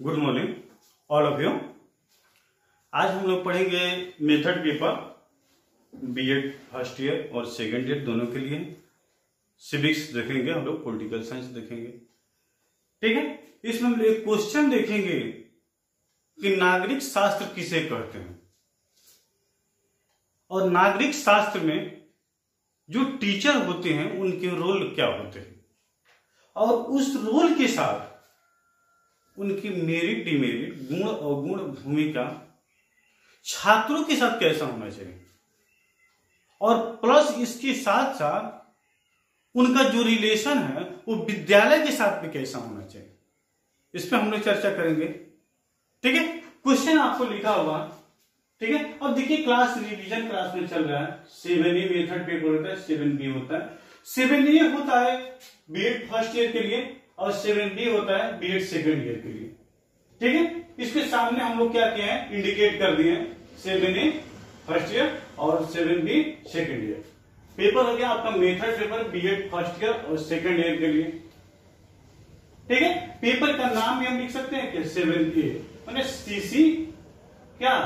Good morning all of you. आज हम लोग पढ़ेंगे method paper BEd first year और सेकेंड ईयर दोनों के लिए। सिविक्स देखेंगे, हम लोग पॉलिटिकल साइंस देखेंगे। ठीक है, इसमें हम एक क्वेश्चन देखेंगे कि नागरिक शास्त्र किसे कहते हैं और नागरिक शास्त्र में जो टीचर होते हैं उनके रोल क्या होते हैं और उस रोल के साथ उनकी मेरिट डिमेरिट, गुण अवगुण, भूमिका छात्रों के साथ कैसा होना चाहिए और प्लस इसके साथ साथ उनका जो रिलेशन है वो विद्यालय के साथ भी कैसा होना चाहिए, इस पे हम लोग चर्चा करेंगे। ठीक है, क्वेश्चन आपको लिखा हुआ। ठीक है, अब देखिए क्लास रिवीजन क्लास में चल रहा है। 7A मेथड पेपर होता है, 7B होता है। 7A होता है बीएड फर्स्ट ईयर के लिए और 7B होता है बीएड सेकेंड ईयर के लिए। ठीक है, इसके सामने हम लोग क्या किए हैं, इंडिकेट कर दिए हैं 7A फर्स्ट ईयर और 7B सेकेंड ईयर। पेपर हो गया आपका method paper BEd first year और सेकेंड ईयर के लिए। ठीक है, पेपर का नाम भी हम लिख सकते हैं कि 7A मैंने CC क्या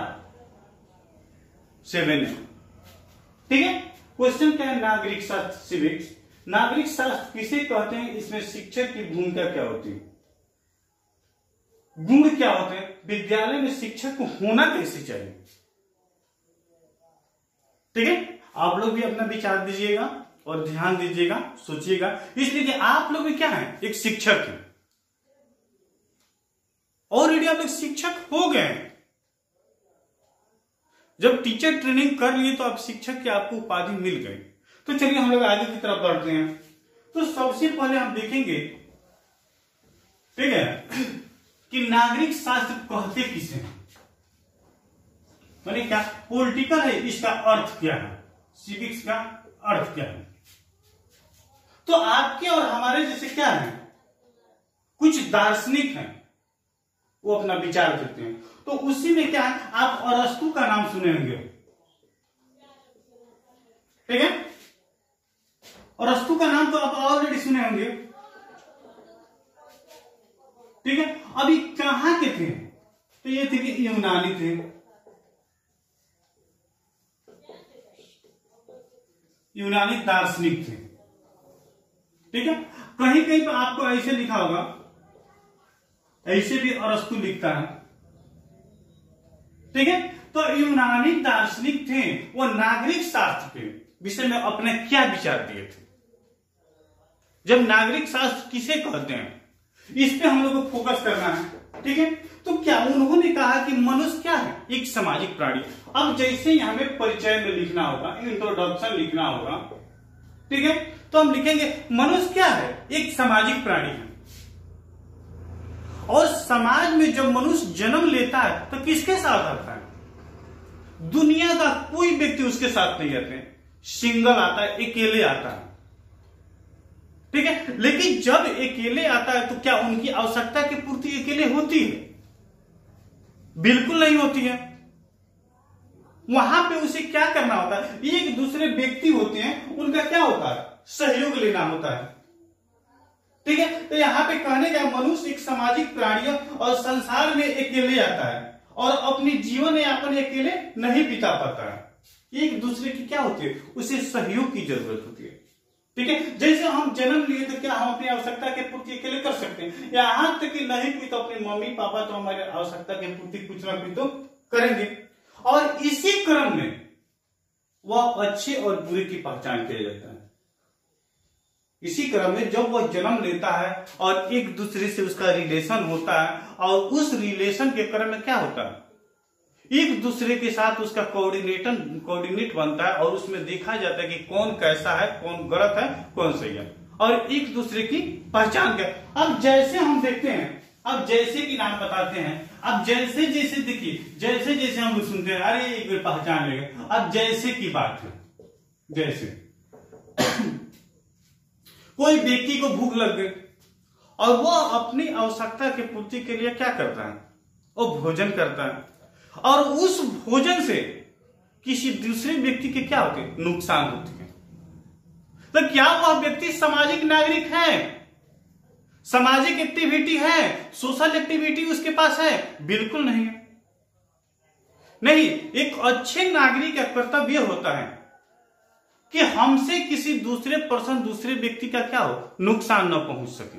7A। ठीक है, क्वेश्चन क्या है, नागरिक शास्त्र सिविक्स। नागरिक शास्त्र किसे कहते हैं, इसमें शिक्षक की भूमिका क्या होती है, गुण क्या होते हैं, विद्यालय में शिक्षक को होना कैसे चाहिए। ठीक है, आप लोग भी अपना विचार दीजिएगा और ध्यान दीजिएगा, सोचिएगा, इसलिए कि आप लोग भी क्या है, एक शिक्षक है। ऑलरेडी आप लोग शिक्षक हो गए। जब टीचर ट्रेनिंग कर लिए तो आप शिक्षक की आपको उपाधि मिल गई। तो चलिए हम लोग आगे की तरफ बढ़ते हैं। तो सबसे पहले हम देखेंगे, ठीक है, कि नागरिक शास्त्र कहते किसे हैं, माने क्या पॉलिटिकल है, इसका अर्थ क्या है, सिविक्स का अर्थ क्या है। तो आपके और हमारे जैसे क्या है, कुछ दार्शनिक हैं, वो अपना विचार देते हैं। तो उसी में क्या है, आप अरस्तु का नाम सुने होंगे। ठीक है, अरस्तु का नाम तो आप ऑलरेडी सुने होंगे। ठीक है, अभी कहां के थे, तो ये थे कि यूनानी थे। यूनानी दार्शनिक थे। ठीक है, कहीं कहीं पर आपको ऐसे लिखा होगा, ऐसे भी अरस्तु लिखता है। ठीक है, तो यूनानी दार्शनिक थे, वो नागरिक शास्त्र के विषय में अपने क्या विचार दिए थे। जब नागरिक शास्त्र किसे कहते हैं, इस पे हम लोग को फोकस करना है। ठीक है, तो क्या उन्होंने कहा कि मनुष्य क्या है, एक सामाजिक प्राणी। अब जैसे यहां में परिचय में लिखना होगा, इंट्रोडक्शन लिखना होगा। ठीक है, तो हम लिखेंगे मनुष्य क्या है, एक सामाजिक प्राणी है। और समाज में जब मनुष्य जन्म लेता है तो किसके साथ आता है, दुनिया का कोई व्यक्ति उसके साथ नहीं रहते, सिंगल आता है, अकेले आता है। ठीक है, लेकिन जब अकेले आता है तो क्या उनकी आवश्यकता की पूर्ति अकेले होती है, बिल्कुल नहीं होती है। वहां पे उसे क्या करना होता है, एक दूसरे व्यक्ति होते हैं, उनका क्या होता है, सहयोग लेना होता है। ठीक है, तो यहां पे कहने का मनुष्य एक सामाजिक प्राणी है और संसार में अकेले आता है और अपनी जीवन यापन अकेले नहीं बिता पाता है। एक दूसरे की क्या होती है, उसे सहयोग की जरूरत होती है। ठीक है, जैसे हम जन्म लिए तो क्या हम अपनी आवश्यकता की पूर्ति अकेले कर सकते हैं, यहां तक कि नहीं भी तो अपने मम्मी पापा तो हमारी आवश्यकता की पूर्ति कुछ ना कुछ तो करेंगे। और इसी क्रम में वह अच्छे और बुरे की पहचान किया जाता है। इसी क्रम में जब वह जन्म लेता है और एक दूसरे से उसका रिलेशन होता है और उस रिलेशन के क्रम में क्या होता है, एक दूसरे के साथ उसका कोऑर्डिनेट बनता है और उसमें देखा जाता है कि कौन कैसा है, कौन गलत है, कौन सही है, और एक दूसरे की पहचान कर। अब जैसे हम देखते हैं, अब जैसे की नाम बताते हैं, अब जैसे जैसे देखिए, जैसे जैसे हम सुनते हैं, अरे एक बार पहचान लेंगे। अब जैसे की बात है, जैसे कोई व्यक्ति को भूख लग गई और वह अपनी आवश्यकता की पूर्ति के लिए क्या करता है, वो भोजन करता है और उस भोजन से किसी दूसरे व्यक्ति के क्या होते हैं, नुकसान होते हैं। तो क्या वह व्यक्ति सामाजिक नागरिक है, सामाजिक एक्टिविटी है, सोशल एक्टिविटी उसके पास है? बिल्कुल नहीं है। नहीं, एक अच्छे नागरिक का कर्तव्य होता है कि हमसे किसी दूसरे पर्सन, दूसरे व्यक्ति का क्या हो, नुकसान न पहुंच सके,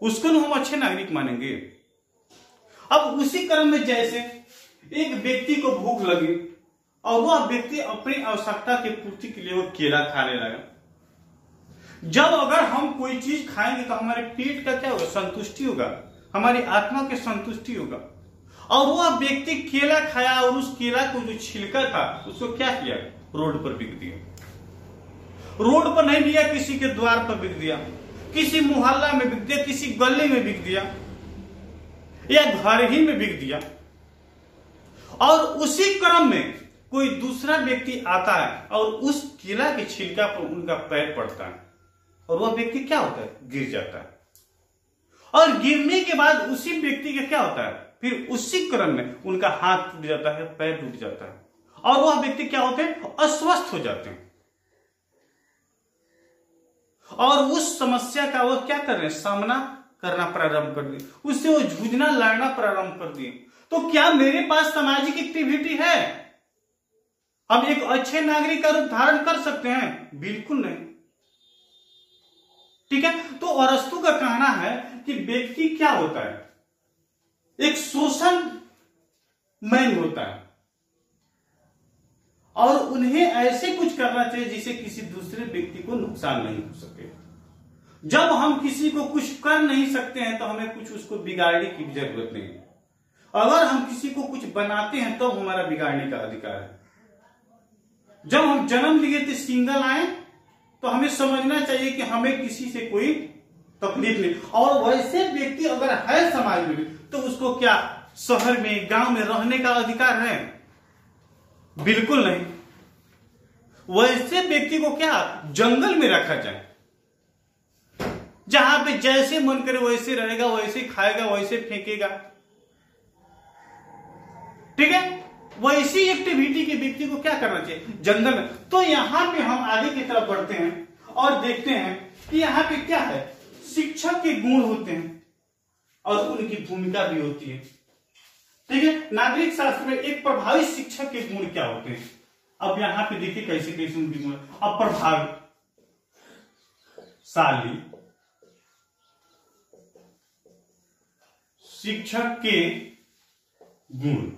उसको हम अच्छे नागरिक मानेंगे। अब उसी क्रम में जैसे एक व्यक्ति को भूख लगी और वह व्यक्ति अपनी आवश्यकता की पूर्ति के लिए वो केला खाने लगा। जब अगर हम कोई चीज खाएंगे तो हमारे पेट का क्या होगा, संतुष्टि होगा, हमारी आत्मा की संतुष्टि होगा। और वह व्यक्ति केला खाया और उस केला को जो छिलका था उसको क्या किया, रोड पर बिक दिया। रोड पर नहीं दिया, किसी के द्वार पर बिक दिया, किसी मोहल्ला में बिक दिया, किसी गली में बिक दिया, या घर ही में बिक दिया। और उसी क्रम में कोई दूसरा व्यक्ति आता है और उस केला के छिलका पर उनका पैर पड़ता है और वह व्यक्ति क्या होता है, गिर जाता है। और गिरने के बाद उसी व्यक्ति का क्या होता है, फिर उसी क्रम में उनका हाथ टूट जाता है, पैर टूट जाता है और वह व्यक्ति क्या होते हैं, अस्वस्थ हो जाते हैं। और उस समस्या का वो क्या कर रहे हैं, सामना करना प्रारंभ कर दिए, उससे वो जूझना, लड़ना प्रारंभ कर दिए। तो क्या मेरे पास सामाजिक एक्टिविटी है? हम एक अच्छे नागरिक का रूप धारण कर सकते हैं? बिल्कुल नहीं। ठीक है, तो अरस्तु का कहना है कि व्यक्ति क्या होता है, एक सोशल मैन होता है और उन्हें ऐसे कुछ करना चाहिए जिससे किसी दूसरे व्यक्ति को नुकसान नहीं हो सके। जब हम किसी को कुछ कर नहीं सकते हैं तो हमें कुछ उसको बिगाड़ने की जरूरत नहीं है। अगर हम किसी को कुछ बनाते हैं तो हमारा बिगाड़ने का अधिकार है। जब हम जन्म लिए थे सिंगल आए तो हमें समझना चाहिए कि हमें किसी से कोई तकलीफ नहीं। और वैसे व्यक्ति अगर है समाज में तो उसको क्या शहर में, गांव में रहने का अधिकार है? बिल्कुल नहीं। वैसे व्यक्ति को क्या जंगल में रखा जाए, जहां पे जैसे मन करे वैसे रहेगा, वैसे खाएगा, वैसे फेंकेगा। ठीक है, वैसी एक्टिविटी के व्यक्ति को क्या करना चाहिए, जंगल में। तो यहां पे हम आगे की तरफ बढ़ते हैं और देखते हैं कि यहां पे क्या है, शिक्षक के गुण होते हैं और उनकी भूमिका भी होती है। ठीक है, नागरिक शास्त्र में एक प्रभावी शिक्षक के गुण क्या होते हैं। अब यहां पे देखिए कैसे कैसे उनके गुण। अब प्रभावी, शाली, शिक्षक के गुण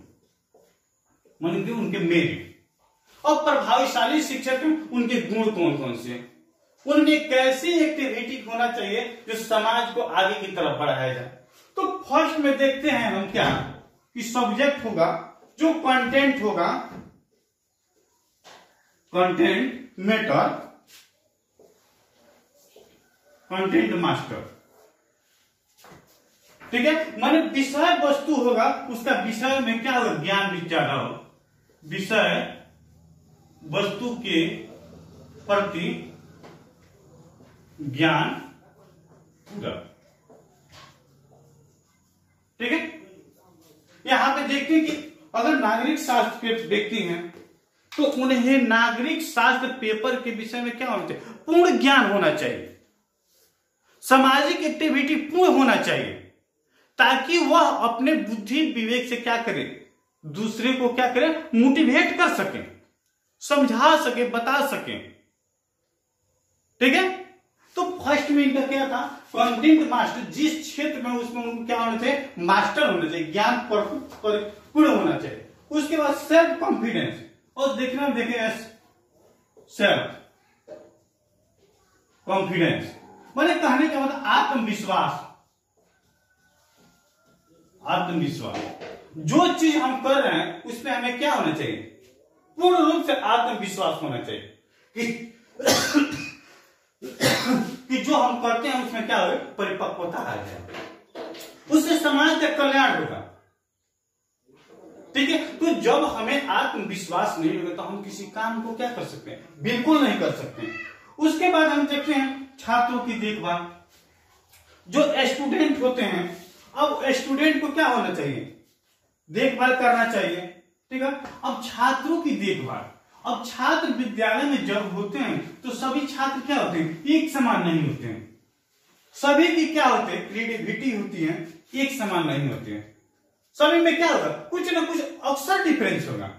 मान उनके मेरिट। और प्रभावशाली शिक्षक उनके गुण कौन कौन से, उनमें कैसी एक्टिविटी होना चाहिए जो समाज को आगे की तरफ बढ़ाया जाए। तो फर्स्ट में देखते हैं हम क्या कि सब्जेक्ट होगा, जो कंटेंट होगा, कंटेंट मेटर, कंटेंट मास्टर। ठीक है, माने विषय वस्तु होगा, उसका विषय में क्या होगा, ज्ञान भी ज्यादा हो, विषय वस्तु के प्रति ज्ञान पूरा। ठीक है, यहां पे देखते हैं कि अगर नागरिक शास्त्र के व्यक्ति हैं तो उन्हें नागरिक शास्त्र पेपर के विषय में क्या होना चाहिए, पूर्ण ज्ञान होना चाहिए, सामाजिक एक्टिविटी पूर्ण होना चाहिए, ताकि वह अपने बुद्धि विवेक से क्या करे, दूसरे को क्या करे, मोटिवेट कर सके, समझा सके, बता सके। ठीक है, तो फर्स्ट में इनका क्या था, कंटेंट मास्टर, जिस क्षेत्र में उसमें उनको क्या होना चाहिए, मास्टर होना चाहिए, ज्ञान पूर्ण होना चाहिए। उसके बाद सेल्फ कॉन्फिडेंस, और देखना देखें सेल्फ कॉन्फिडेंस मैंने कहने का मतलब आत्मविश्वास। आत्मविश्वास, जो चीज हम कर रहे हैं उसमें हमें क्या होना चाहिए, पूर्ण रूप से आत्मविश्वास होना चाहिए कि जो हम करते हैं उसमें क्या हो, परिपक्वता आ जाए, उससे समाज का कल्याण होगा। ठीक है, तो जब हमें आत्मविश्वास नहीं होगा तो हम किसी काम को क्या कर सकते हैं, बिल्कुल नहीं कर सकते। उसके बाद हम देखते हैं छात्रों की देखभाल, जो स्टूडेंट होते हैं, अब स्टूडेंट को क्या होना चाहिए, देखभाल करना चाहिए। ठीक है, अब छात्रों की देखभाल, अब छात्र विद्यालय में जब होते हैं तो सभी छात्र क्या होते हैं, एक समान नहीं होते हैं। सभी की क्या होते हैं, क्रिएटिविटी होती है, एक समान नहीं होते हैं। सभी में क्या होगा, कुछ ना कुछ अक्सर डिफरेंस होगा।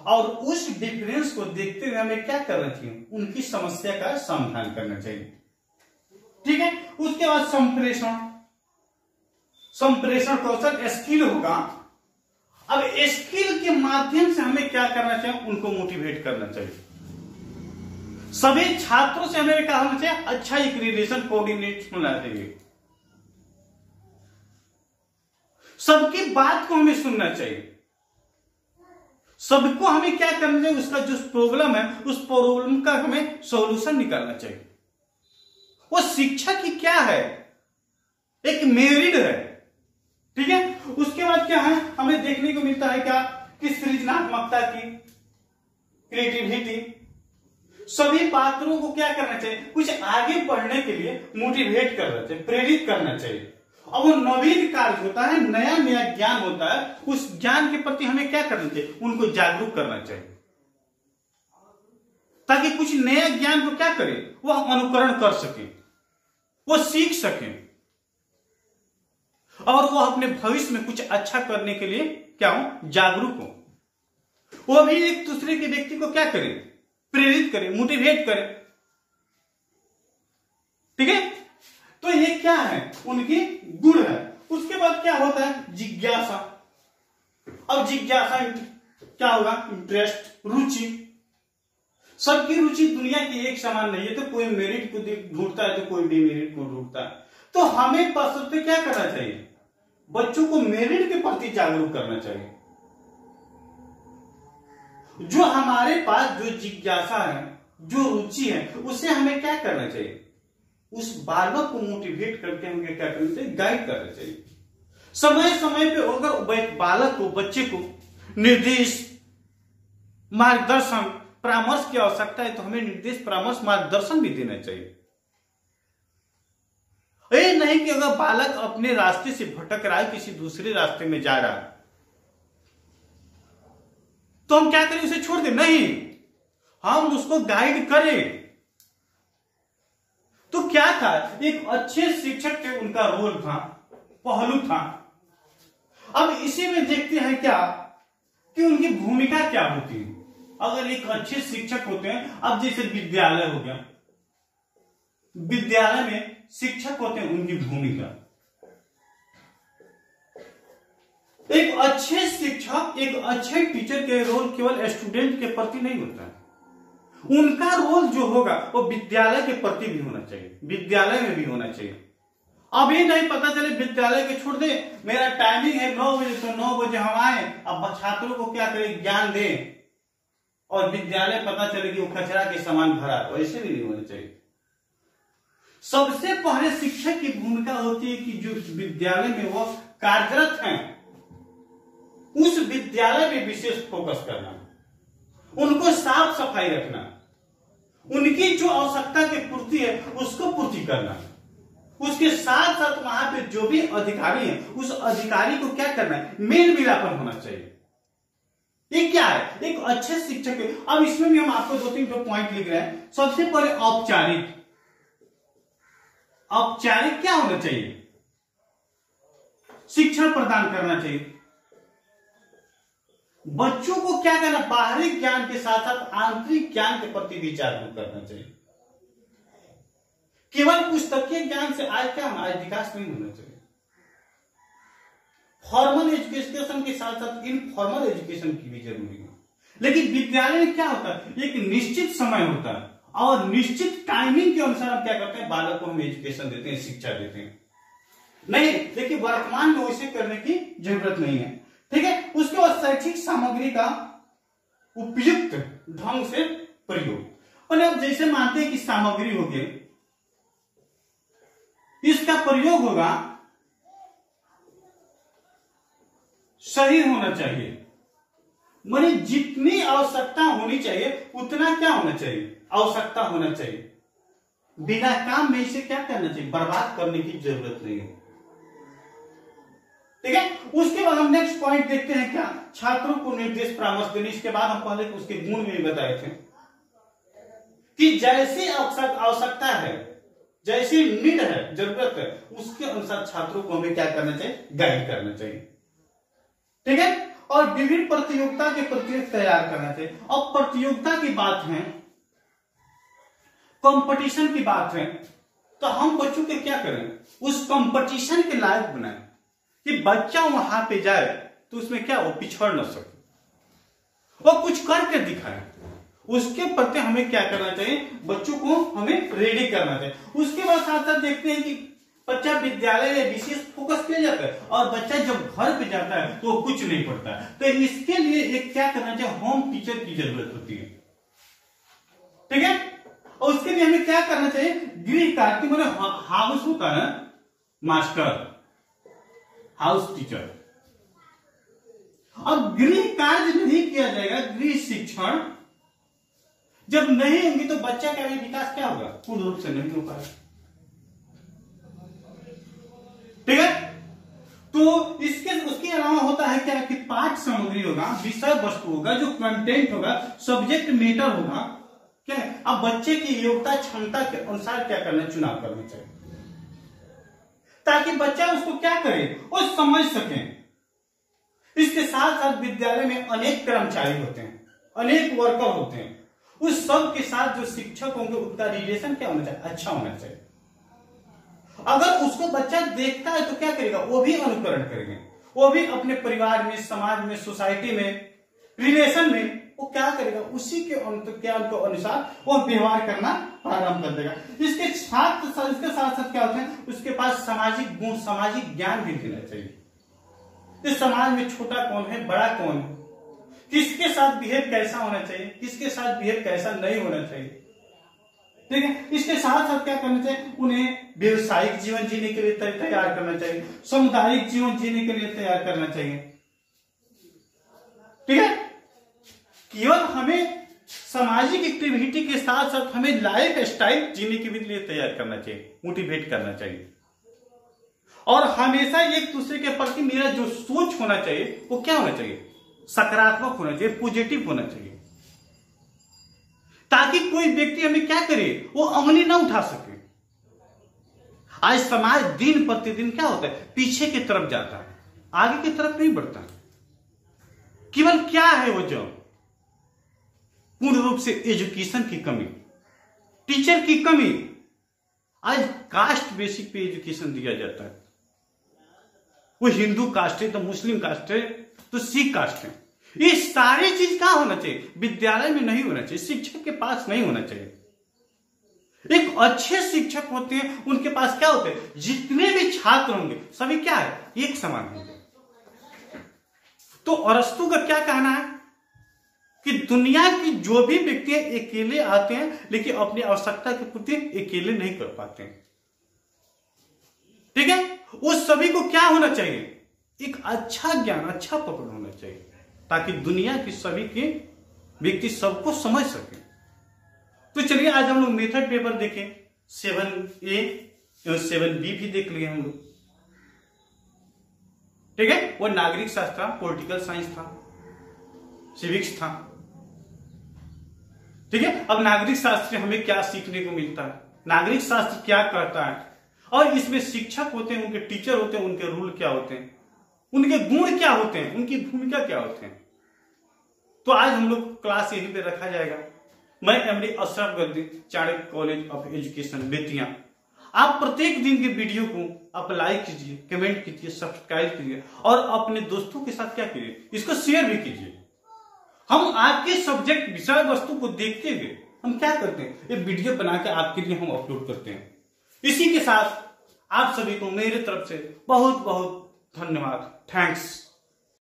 और उस डिफरेंस को देखते हुए हमें क्या करना चाहिए, उनकी समस्या का समाधान करना चाहिए। ठीक है, उसके बाद संप्रेषण कौशल स्किल होगा। अब स्किल के माध्यम से हमें क्या करना चाहिए, उनको मोटिवेट करना चाहिए। सभी छात्रों से हमें क्या होना चाहिए, अच्छा एक रिलेशन कोऑर्डिनेट होना चाहिए। सबकी बात को हमें सुनना चाहिए। सबको हमें क्या करना चाहिए, उसका जो प्रॉब्लम है उस प्रॉब्लम का हमें सॉल्यूशन निकालना चाहिए। वो शिक्षा की क्या है, एक मेरिट है। ठीक है, उसके बाद क्या है, हमें देखने को मिलता है क्या कि सृजनात्मकता की, क्रिएटिविटी। सभी पात्रों को क्या करना चाहिए, कुछ आगे बढ़ने के लिए मोटिवेट करना चाहिए, प्रेरित करना चाहिए। और वो नवीन कार्य होता है, नया नया ज्ञान होता है, उस ज्ञान के प्रति हमें क्या करना चाहिए, उनको जागरूक करना चाहिए, ताकि कुछ नया ज्ञान को क्या करें, वो अनुकरण कर सके, वो सीख सके और वो अपने भविष्य में कुछ अच्छा करने के लिए क्या हो, जागरूक हो। वो भी एक दूसरे के व्यक्ति को क्या करे, प्रेरित करे, मोटिवेट करे। ठीक है, तो ये क्या है, उनकी गुण है। उसके बाद क्या होता है, जिज्ञासा। अब जिज्ञासा क्या होगा, इंटरेस्ट, रुचि। सबकी रुचि दुनिया की एक समान नहीं है, तो कोई मेरिट को ढूंढता है तो कोई डिमेरिट को ढूंढता है। तो हमें बस क्या करना चाहिए, बच्चों को मेरिट के प्रति जागरूक करना चाहिए। जो हमारे पास जो जिज्ञासा है, जो रुचि है, उसे हमें क्या करना चाहिए, उस बालक को मोटिवेट करके हमें क्या करना चाहिए, गाइड करना चाहिए। समय समय पे अगर बालक को, बच्चे को निर्देश, मार्गदर्शन, परामर्श की आवश्यकता है तो हमें निर्देश, परामर्श, मार्गदर्शन भी देना चाहिए। ये नहीं कि अगर बालक अपने रास्ते से भटक रहा है, किसी दूसरे रास्ते में जा रहा है, तो हम क्या करें, उसे छोड़ दें? नहीं, हम उसको गाइड करें। तो क्या था, एक अच्छे शिक्षक के उनका रोल था, पहलू था। अब इसी में देखते हैं क्या कि उनकी भूमिका क्या होती है। अगर एक अच्छे शिक्षक होते हैं, अब जैसे विद्यालय हो गया, विद्यालय में शिक्षक होते हैं, उनकी भूमिका, एक अच्छे शिक्षक, एक अच्छे टीचर के रोल केवल स्टूडेंट के प्रति नहीं होता है। उनका रोल जो होगा वो विद्यालय के प्रति भी होना चाहिए, विद्यालय में भी होना चाहिए। अभी नहीं पता चले विद्यालय के छोड़ दे, मेरा टाइमिंग है 9 बजे, तो 9 बजे हम आए, अब छात्रों को क्या करें, ज्ञान दें, और विद्यालय पता चले कि वो कचरा के समान भरा, तो ऐसे भी नहीं होना चाहिए। सबसे पहले शिक्षक की भूमिका होती है कि जो विद्यालय में वो कार्यरत हैं, उस विद्यालय में विशेष फोकस करना, उनको साफ सफाई रखना, उनकी जो आवश्यकता की पूर्ति है उसको पूर्ति करना। उसके साथ साथ वहां पे जो भी अधिकारी है, उस अधिकारी को क्या करना है, मेल मिलापन होना चाहिए। ये क्या है, एक अच्छे शिक्षक है। अब इसमें भी हम आपको 2-3 पॉइंट लिख रहे हैं। सबसे पहले औपचारिक। औपचारिक क्या होना चाहिए, शिक्षा प्रदान करना चाहिए। बच्चों को क्या करना, बाहरी ज्ञान के साथ साथ आंतरिक ज्ञान के प्रति भी जागरूक करना चाहिए। केवल पुस्तकीय ज्ञान से आज क्या होना, आज विकास नहीं होना चाहिए। फॉर्मल एजुकेशन के साथ साथ इनफॉर्मल एजुकेशन की भी जरूरी है। लेकिन विद्यालय में क्या होता है, एक निश्चित समय होता है और निश्चित टाइमिंग के अनुसार हम क्या करते हैं, बालक को हम एजुकेशन देते हैं, शिक्षा देते हैं। नहीं, देखिए वर्तमान में वैसे करने की जरूरत नहीं है। ठीक है, उसके बाद शैक्षिक सामग्री का उपयुक्त ढंग से प्रयोग। और अब जैसे मानते हैं कि सामग्री हो गई, इसका प्रयोग होगा, सही होना चाहिए। माने जितनी आवश्यकता होनी चाहिए उतना क्या होना चाहिए, आवश्यकता होना चाहिए। बिना काम में इसे क्या करना चाहिए, बर्बाद करने की जरूरत नहीं है। ठीक है। उसके बाद हम नेक्स्ट पॉइंट देखते हैं क्या, छात्रों को निर्देश परामर्श देने। इसके बाद हम पहले उसके गुण में बताए थे कि जैसी आवश्यकता है, जैसी नीड है, जरूरत है, उसके अनुसार छात्रों को हमें क्या करना चाहिए, गाइड करना चाहिए। ठीक है। और विभिन्न प्रतियोगिता के प्रत्येक तैयार करना चाहिए। अब प्रतियोगिता की बात है, कंपटीशन की बात है, तो हम बच्चों के क्या करें, उस कंपटीशन के लायक बनाए कि बच्चा वहां पे जाए तो उसमें क्या, वो पिछड़ न सके, वो कुछ करके दिखाए। उसके प्रति हमें क्या करना चाहिए, बच्चों को हमें रेडी करना चाहिए। उसके बाद साथ साथ देखते हैं कि बच्चा विद्यालय में विशेष फोकस किया जाता है, और बच्चा जब घर पे जाता है तो वो कुछ नहीं पढ़ता है। तो इसके लिए एक क्या करना चाहिए, होम टीचर की जरूरत होती है। ठीक है। और उसके लिए हमें क्या करना चाहिए, गृह कार्य, मतलब हाउस होता है मास्टर, हाउस टीचर। अब गृह कार्य नहीं किया जाएगा, गृह शिक्षण जब नहीं होंगी तो बच्चा का भी विकास क्या होगा, पूर्ण रूप से नहीं हो पाएगा। ठीक है। तो इसके उसके अलावा होता है क्या कि पाठ सामग्री होगा, विषय वस्तु होगा, जो कंटेंट होगा, सब्जेक्ट मैटर होगा। क्या है, अब बच्चे की योग्यता क्षमता के अनुसार क्या करना, चुनाव करना चाहिए, ताकि बच्चा उसको क्या करे, वो समझ सके। इसके साथ साथ विद्यालय में अनेक कर्मचारी होते हैं, अनेक वर्कर होते हैं, उस सब के साथ जो शिक्षक होंगे उनका रिलेशन क्या होना चाहिए, अच्छा होना चाहिए। अगर उसको बच्चा देखता है तो क्या करेगा, वो भी अनुकरण करेंगे, वो भी अपने परिवार में, समाज में, सोसाइटी में, रिलेशन में वो क्या करेगा, उसी के अनुसार वो व्यवहार करना प्रारंभ कर देगा। इसके साथ साथ क्या होता है, उसके पास सामाजिक गुण, सामाजिक ज्ञान भी देना चाहिए। इस समाज में छोटा कौन है, बड़ा कौन है, किसके साथ बिहेव कैसा होना चाहिए, किसके साथ बिहेव कैसा नहीं होना चाहिए। ठीक है। इसके साथ साथ क्या करना चाहिए, उन्हें व्यवसायिक जीवन जीने के लिए तैयार करना चाहिए, सामुदायिक जीवन जीने के लिए तैयार करना चाहिए। ठीक है। केवल हमें सामाजिक एक्टिविटी के साथ साथ हमें लाइफ स्टाइल जीने के लिए तैयार करना चाहिए, मोटिवेट करना चाहिए। और हमेशा एक दूसरे के प्रति मेरा जो सोच होना चाहिए वो क्या होना चाहिए, सकारात्मक होना चाहिए, पॉजिटिव होना चाहिए, ताकि कोई व्यक्ति हमें क्या करे, वो अंगली ना उठा सके। आज समाज दिन प्रतिदिन क्या होता है, पीछे की तरफ जाता है, आगे की तरफ नहीं बढ़ता। केवल क्या है वो, जो पूर्ण रूप से एजुकेशन की कमी, टीचर की कमी। आज कास्ट बेसिक पे एजुकेशन दिया जाता है, वो हिंदू कास्ट है तो मुस्लिम कास्ट है तो सिख कास्ट है। ये सारी चीज कहां होना चाहिए, विद्यालय में नहीं होना चाहिए, शिक्षक के पास नहीं होना चाहिए। एक अच्छे शिक्षक होते हैं, उनके पास क्या होते हैं, जितने भी छात्र होंगे सभी क्या है, एक समान होंगे। तो अरस्तु का क्या कहना है कि दुनिया की जो भी व्यक्ति अकेले आते हैं लेकिन अपनी आवश्यकता के प्रति अकेले नहीं कर पाते हैं। ठीक है। उस सभी को क्या होना चाहिए, एक अच्छा ज्ञान, अच्छा पकड़ होना चाहिए, ताकि दुनिया की सभी के व्यक्ति सबको समझ सके। तो चलिए आज हम लोग मेथड पेपर देखें, 7A और 7B भी देख लिए हम लोग। ठीक है। वो नागरिक शास्त्र था, पॉलिटिकल साइंस था, सिविक्स था। ठीक है। अब नागरिक शास्त्र से हमें क्या सीखने को मिलता है, नागरिक शास्त्र क्या कहता है, और इसमें शिक्षक होते हैं, उनके टीचर होते हैं, उनके रूल क्या होते हैं, उनके गुण क्या होते हैं, उनकी भूमिका क्या होते हैं। तो आज हम लोग क्लास यहीं पे रखा जाएगा। मैं MD Ashraf Gaddi, Chanakya college of education Bettiah. आप प्रत्येक दिन के वीडियो को आप लाइक कीजिए, कमेंट कीजिए, सब्सक्राइब कीजिए, और अपने दोस्तों के साथ क्या कीजिए, इसको शेयर भी कीजिए। हम आपके सब्जेक्ट विषय वस्तु को देखते हुए हम क्या करते हैं, ये वीडियो बना के आपके लिए हम अपलोड करते हैं। इसी के साथ आप सभी को मेरे तरफ से बहुत बहुत धन्यवाद, थैंक्स।